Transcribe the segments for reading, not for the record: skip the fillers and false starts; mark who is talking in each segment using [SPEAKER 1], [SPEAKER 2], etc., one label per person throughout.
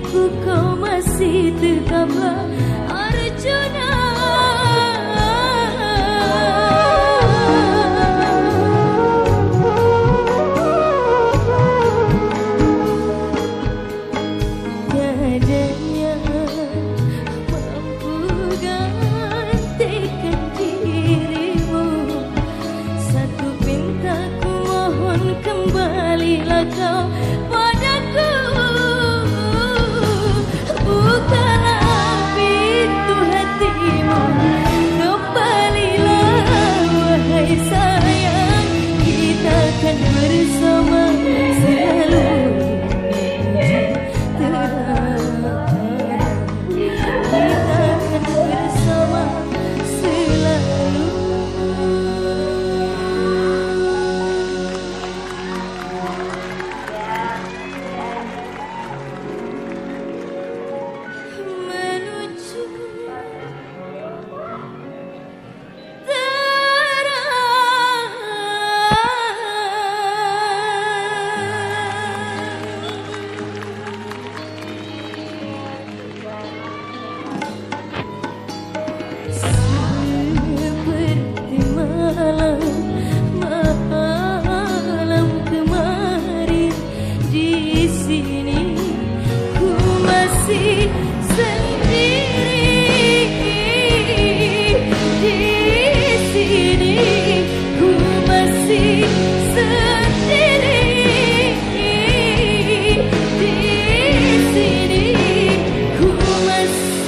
[SPEAKER 1] hatiku kau masih tetaplah Arjuna. Tiadanya mampu gantikan dirimu. Satu pintaku mohon kembalilah kau padaku. Bukalah pintu hatimu, kembalilah wahai sayang. Kita akan bersama selalu. Malam kemarin di sini ku masih sendiri. Di sini ku masih sendiri. Di sini ku masih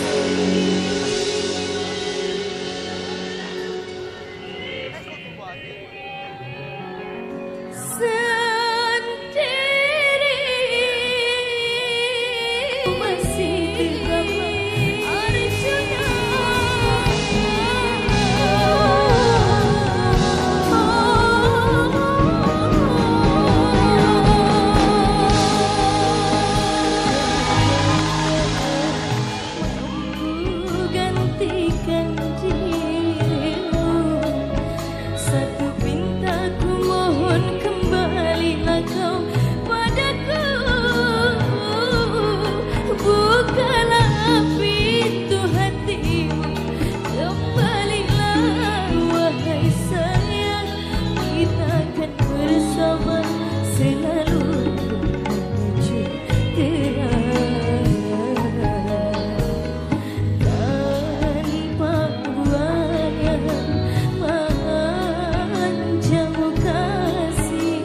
[SPEAKER 1] sendiri. Masih tetaplah Arjuna. Mampu gantikan dirimu. Satu pintaku mohon kembalilah kau padaku. Bukalah pintu hatimu, kembalilah wahai sayang. Kita akan bersama selalu menuju terang. Tanpa buaya manjamu kasih.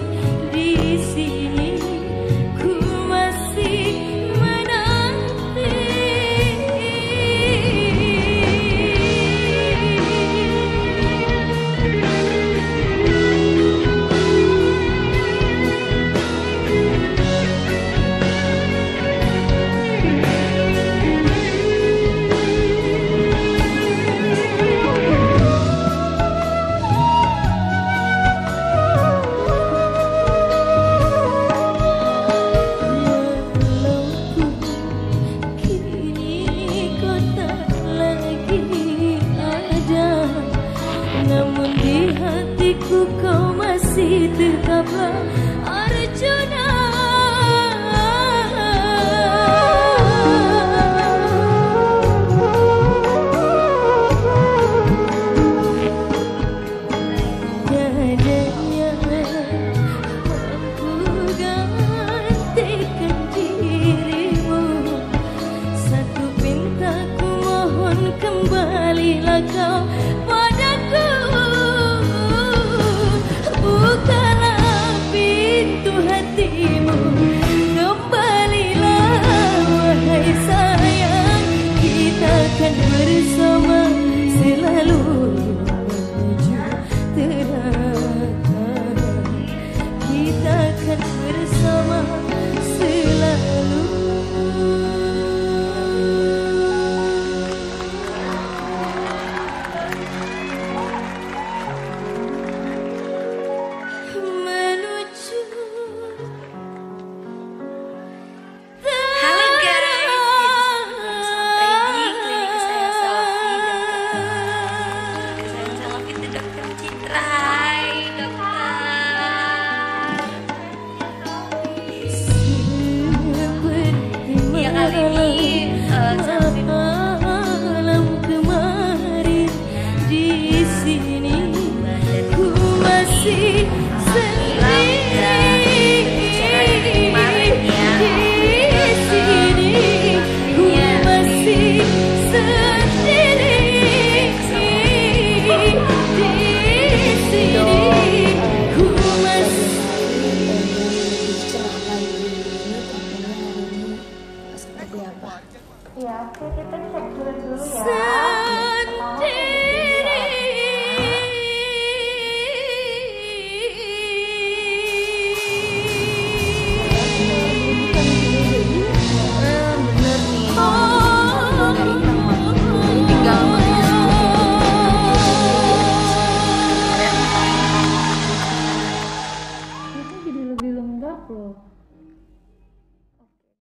[SPEAKER 1] Di sini ku masih menanti. Namun di hatiku kau masih tetaplah Arjuna. Tiadanya mampu gantikan dirimu. Satu pintaku mohon kembalilah kau padaku. Bukalah pintu hatimu, kembalilah wahai sayang. Kita akan bersama selalu menuju terang. Kita akan bersama selalu.